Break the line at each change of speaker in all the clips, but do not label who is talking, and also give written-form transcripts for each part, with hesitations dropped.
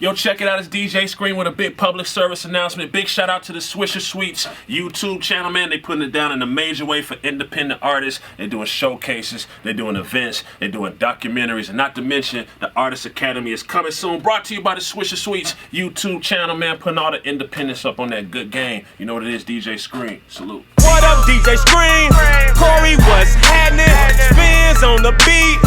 Yo, check it out. It's DJ Scream with a big public service announcement. Big shout out to the Swisher Sweets YouTube channel, man. They putting it down in a major way for independent artists. They're doing showcases. They're doing events. They're doing documentaries. And not to mention, the Artist Academy is coming soon. Brought to you by the Swisher Sweets YouTube channel, man. Putting all the independence up on that good game. You know what it is, DJ Scream. Salute.
What up, DJ Scream? Corey, what's happening? Spins on the beat.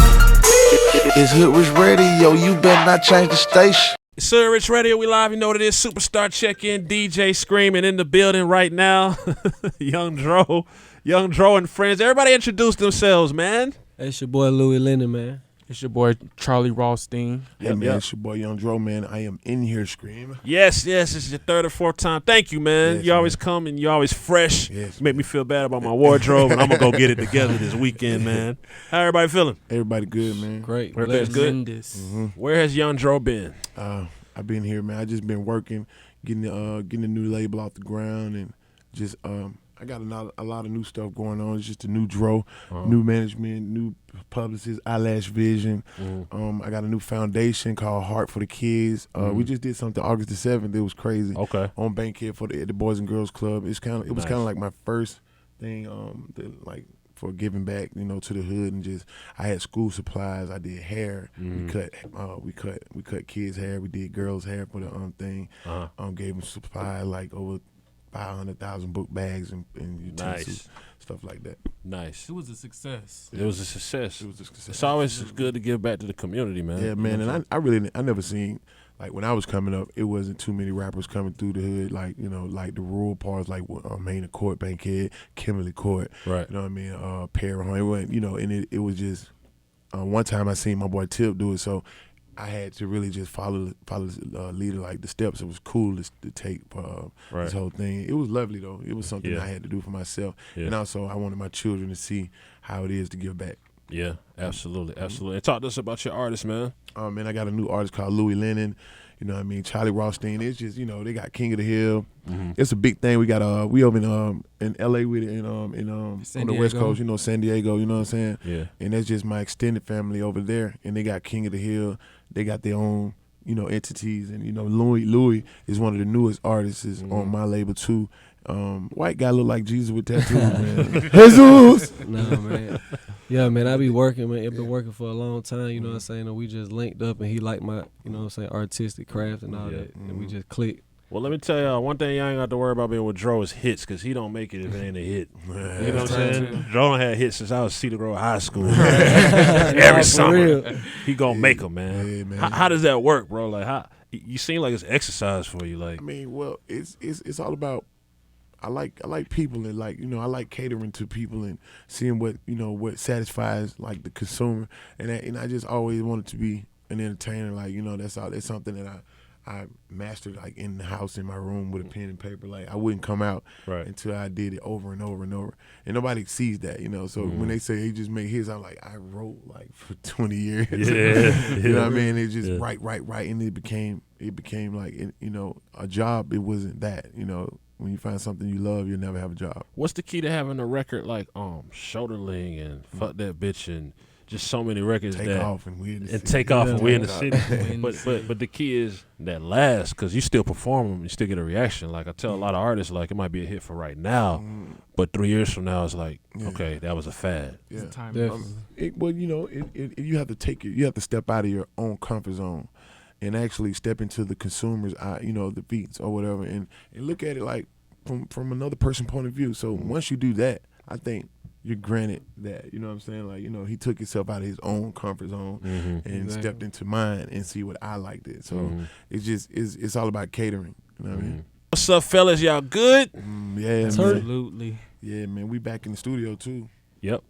It's Hoodrich Radio. You better not change the station.
It's Hoodrich Radio. We live. You know what it is. Superstar check-in. DJ Screaming in the building right now. Young Dro and friends. Everybody introduce themselves, man.
Hey, it's your boy Louis Lennon, man.
It's your boy Charlie Rothstein.
Hey, man, it's your boy Young Dro, man. I am in here, Scream.
Yes, this is your third or fourth time. Thank you, man.
Yes,
you always
man.
come and you always fresh.
Yes,
you make me feel bad about my wardrobe, and I'm going to go get it together this weekend, man. How everybody feeling?
Everybody good, man.
Great.
Everything's good?
Mm-hmm.
Where has Young Dro been?
I've been here, man. I just been working, getting the new label off the ground, and just I got a lot of new stuff going on. It's just a new Dro, new management, new publicist, Eyelash Vision. I got a new foundation called Heart for the Kids. We just did something August the 7th. It was crazy.
Okay.
On Bankhead for the Boys and Girls Club. It was kind
Nice.
of like my first thing, for giving back, to the hood, and just I had school supplies. I did hair. We cut kids' hair. We did girls' hair for the thing. Gave them supplies like over 500,000 book bags and utensils, stuff like that.
Nice.
It was a success.
It was a success.
It was a success.
It's always good to give back to the community, man.
Yeah, man. And I never seen, like, when I was coming up, it wasn't too many rappers coming through the hood, like the rural parts, like Main Court, Bankhead, Kimberly Court.
Right.
You know what I mean? Perry. It wasn't, and it was just one time I seen my boy Tip do it, so I had to really just follow the leader, like the steps. It was cool to take this whole thing. It was lovely though. It was something I had to do for myself, and also I wanted my children to see how it is to give back.
Yeah, absolutely. And talk to us about your artist, man.
Man, I got a new artist called Louis Lennon. You know what I mean? Charlie Rothstein. It's just, they got King of the Hill. It's a big thing. We got we over in LA with it, on the West Coast, San Diego, you know what I'm saying?
Yeah.
And that's just my extended family over there. And they got King of the Hill. They got their own, entities. And, Louis is one of the newest artists on my label too. White guy look like Jesus with tattoos, man. Jesus!
Nah, man. Yeah, man, I be working, man. I've been working for a long time, you know what I'm saying? And we just linked up, and he liked my, artistic craft and all that. And we just clicked.
Well, let me tell y'all, one thing y'all ain't got to worry about being with Dro is hits, because he don't make it if it ain't a hit. You know what I'm saying? Dro done had hits since I was Cedar Grove High School. Every summer. He gonna make them, man.
Yeah, man.
How does that work, bro? Like, how you seem like it's exercise for you. Like,
I mean, well, it's all about. I like people, and I like catering to people and seeing what satisfies like the consumer, and I just always wanted to be an entertainer. Like that's something that I mastered, like in the house in my room with a pen and paper. Like I wouldn't come out until I did it over and over and over, and nobody sees that. So when they say he just made his, I'm like, I wrote like for 20 years.
Yeah.
You know what I mean? It just write, and it became like a job. It wasn't that. When you find something you love, you'll never have a job.
what's the key to having a record like Shoulderling and Fuck That Bitch and just so many records
Take off and we in the city.
Take off and we in the city. But the key is that last, because you still perform them, you still get a reaction. Like I tell a lot of artists, like it might be a hit for right now, but 3 years from now it's like, okay, that was a fad.
Yeah.
Definitely.
You have to step out of your own comfort zone and actually step into the consumer's eye, the beats or whatever, and look at it like from another person's point of view. So once you do that, I think you're granted that, you know what I'm saying? Like, he took himself out of his own comfort zone and stepped into mine and see what I liked it. So it's all about catering. You know what I mean?
What's up, fellas? Y'all good?
Yeah, man.
Absolutely.
Yeah, man. We back in the studio too.
Yep.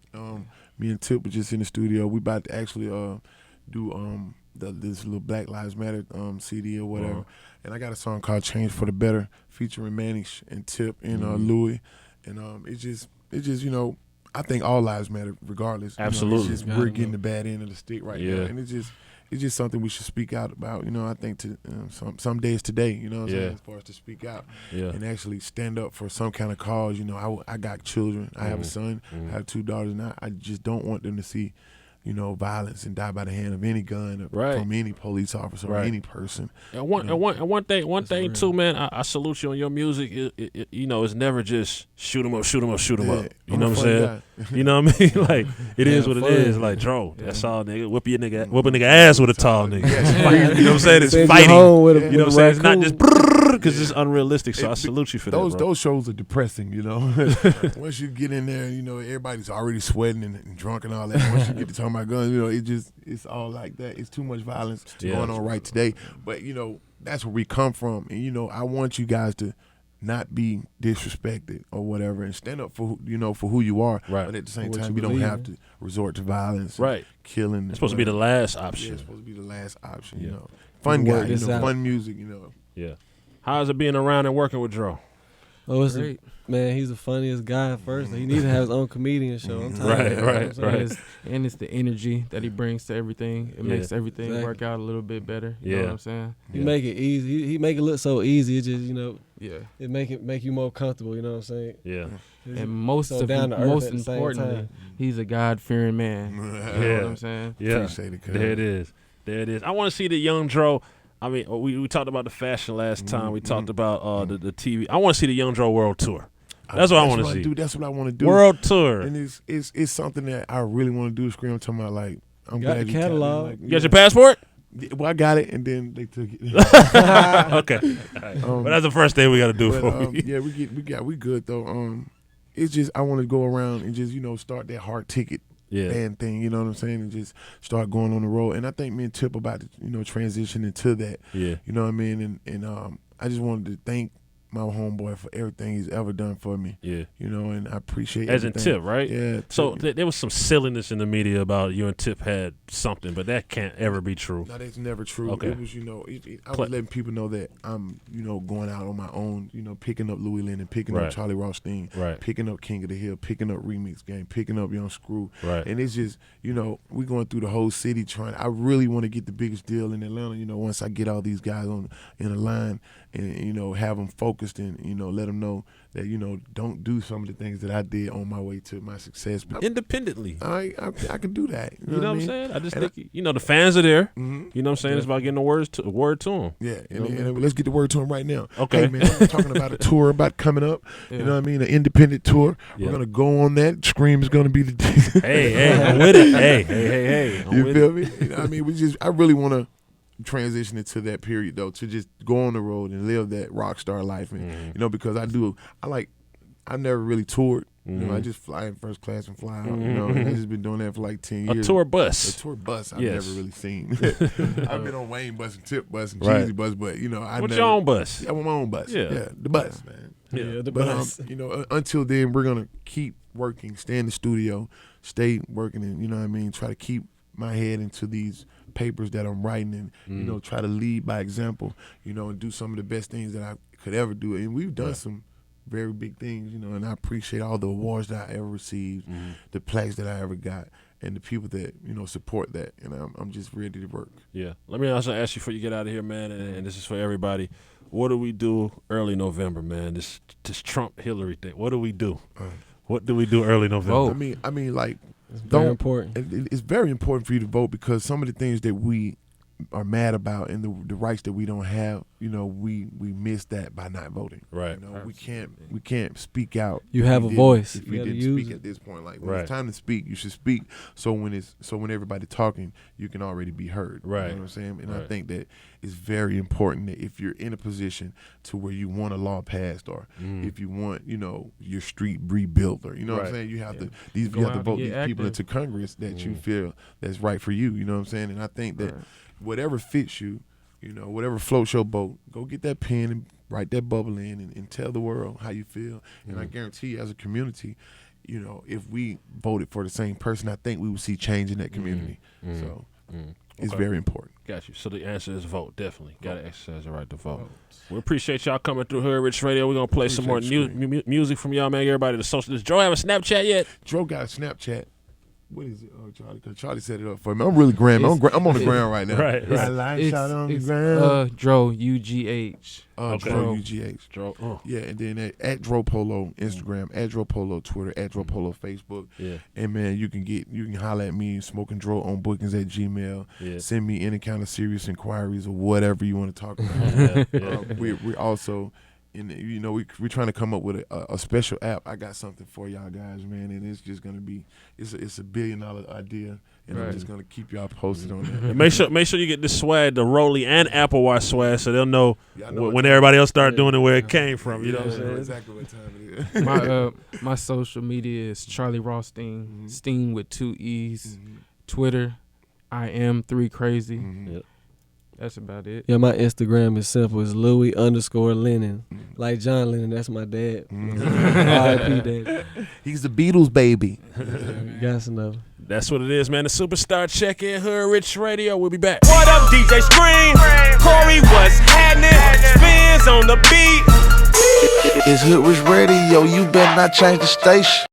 Me and Tip were just in the studio. We about to actually do this little Black Lives Matter CD or whatever. And I got a song called Change for the Better featuring Manish and Tip and Louis. And it's just I think all lives matter regardless.
Absolutely.
It's just we're getting the bad end of the stick right now. And it's just something we should speak out about. I think to some days today, what I'm saying, as far as to speak out and actually stand up for some kind of cause. I got children. I have a son. I have 2 daughters, and I just don't want them to see violence and die by the hand of any gun
Right.
from any police officer or
Right.
any person.
And one thing too, man. I salute you on your music. It's never just shoot 'em up, shoot 'em up, shoot 'em
Yeah,
up. You
I'm
know
a
what I'm
funny
saying?
guy.
You know what I mean? Like it is
Yeah,
what it
fun.
is. Like Dro, that's all, nigga. Whip a nigga ass with a tall nigga.
Yeah.
You know what I'm saying? It's
Send you
fighting.
home with a-
You know what I'm saying? It's not just
raccoon.
because it's unrealistic. So I salute you for
Those
that, bro.
those shows are depressing, Once you get in there, everybody's already sweating and drunk and all that. Once you get to talking about guns, it's all like that. It's too much violence going on right today. But that's where we come from, and I want you guys to not be disrespected or whatever, and stand up for who you are.
Right.
But at the same
What
time,
you
you don't
believe
have
in.
to resort to violence,
Right.
killing.
It's supposed to be the last
Yeah,
option.
it's supposed to be the last option.
Yeah.
Fun
Work
guy,
this out.
fun music,
Yeah. How's it being around and working with Dro?
Oh, it's
Great.
man, he's the funniest guy at first. He needs to have his own comedian show. I'm tired
Right,
of it, you know what I'm
right,
saying?
right.
And it's the energy that he brings to everything. It
Yeah.
makes everything
Exactly.
work out a little bit better. You know
Yeah.
what I'm saying?
He make it easy. He make it look so easy. It just
Yeah.
it make you more comfortable. You know what I'm saying?
Yeah.
And most
So down to earth
most
at the same
importantly,
time.
he's a God-fearing man. You know what I'm saying?
Yeah.
Appreciate it, cuz.
There it is. There it is. I want to see the young Dro. I mean, we talked about the fashion last time. We talked about the TV. I want to see the young Dro world tour. That's what I want to see.
That's what I want to do.
World tour.
And it's something that I really want to do. Scream, I'm talking about like I'm
Got
glad
the
you tapped in,
catalog.
like,
You got your passport?
Yeah, well, I got it, and then they took it.
Okay. All right. But that's the first thing we got to do
But,
for you.
yeah, we good though. It's just I want to go around and just start that hard ticket
Yeah.
band thing. You know what I'm saying? And just start going on the road. And I think me and Tip about to transition into that.
Yeah.
You know what I mean? And I just wanted to thank my homeboy for everything he's ever done for me.
Yeah.
And I appreciate
As in
everything.
Tip, right?
Yeah.
So
Tip.
there was some silliness in the media about you and Tip had something, but that can't ever be true.
No, that's never true.
Okay.
It was, I was letting people know that I'm, going out on my own, picking up Louis Lennon, picking
Right.
up Charlie Rothstein,
Right.
picking up King of the Hill, picking up Remix Game, picking up Young Screw.
Right.
And it's just, we going through the whole city trying. I really want to get the biggest deal in Atlanta, once I get all these guys in a line and, have them focused and, let them know that, don't do some of the things that I did on my way to my success.
Independently.
I can do that.
You know what I'm
mean?
saying? I just
And
think, the fans are there.
Mhm.
You know what I'm saying? It's about getting the word to them.
Yeah, and let's get the word to him right now.
Okay.
Hey, man, I'm talking about a tour about coming up.
Yeah.
You know what I mean? An independent tour.
Yeah.
We're going to go on that. Scream is going to be the
Hey, I'm with it. Hey. I'm
You
with
feel
it.
me? You know what I mean? I really want to transition into that period, though, to just go on the road and live that rock star life. And, because I've never really toured. I just fly in first class and fly out. And I've just been doing that for like 10
A
years.
tour
A
bus.
tour bus I've
Yes.
never really seen. I've been on Wayne bus and Tip bus and
Right.
Cheesy bus, but I
What's
never.
your own bus?
I want my own bus.
Yeah.
The bus, man.
Yeah, the
But
bus.
until then, we're gonna keep working, stay in the studio, stay working, and try to keep my head into these papers that I'm writing, and try to lead by example, and do some of the best things that I could ever do. And we've done some very big things, and I appreciate all the awards that I ever received, the plaques that I ever got, and the people that support that. And I'm just ready to work.
Yeah. Let me also ask you before you get out of here, man, and this is for everybody. What do we do early November, man? This Trump Hillary thing. What do we do? What do we do early November?
Vote.
I mean, like,
It's very important.
It's very important for you to vote because some of the things that we are mad about and the rights that we don't have, we miss that by not voting.
Right.
We can't speak out.
You
if
have
we
a
didn't-
voice.
If
You
we
gotta
didn't
use
speak
it.
at this point, like when
Right.
it's time to speak, you should speak. So when everybody talking, you can already be heard.
Right.
You know what I'm saying? And I
Right.
think that it's very important that if you're in a position to where you want a law passed or if you want, your street rebuilt or what
Right.
I'm saying, you have to
Go
you have
out
to
and
vote
get
these people
active.
into Congress that you feel that's right for you. You know what I'm saying? And I think that whatever fits you, whatever floats your boat, go get that pen and write that bubble in and tell the world how you feel. And I guarantee you, as a community, if we voted for the same person, I think we would see change in that community. So it's
Okay.
very important.
Got you. So the answer is vote. Definitely. Got to exercise the right to vote. We appreciate y'all coming through Hoodrich Radio. We're going to play some more
Appreciate you,
music from y'all, man. Everybody, the social. Does Joe have a Snapchat yet?
Dro got a Snapchat. what is it? Oh, Charlie, because Charlie set it up for me. I'm really gram. I'm on the ground right now.
Right.
I like shot on the
It's
ground.
Dro, UGH.
Okay.
Dro UGH.
Dro.
Yeah, and then at Dro Polo Instagram, at Dro Polo Twitter, at Dro Polo Facebook.
Yeah.
And man, you can holler at me, Smoking Dro on bookings at Gmail.
Yeah.
Send me any kind of serious inquiries or whatever you want to talk about.
Yeah.
We also, we're trying to come up with a special app. I got something for y'all guys, man, and it's just gonna be it's $1 billion idea, and I'm just gonna keep y'all posted on that.
And make sure you get this swag, the Rolly and Apple Watch swag, so they'll know
Yeah, I know
when everybody else started doing it where it came from. You know what I'm
I know
saying?
exactly what time it is.
My social media is Charlie Rothstein, Steen with 2 E's. Twitter, I am 3 crazy.
Yep.
That's about it.
Yeah, my Instagram is simple. It's Louis_Lennon. Like John Lennon, that's my dad. R.I.P. Dad.
He's the Beatles baby.
Got some of it.
That's what it is, man. The Superstar Check-In, Hoodrich Radio. We'll be back.
What up, DJ Scream? Corey, what's happening? Spins on the beat.
It's Hoodrich Radio, you better not change the station.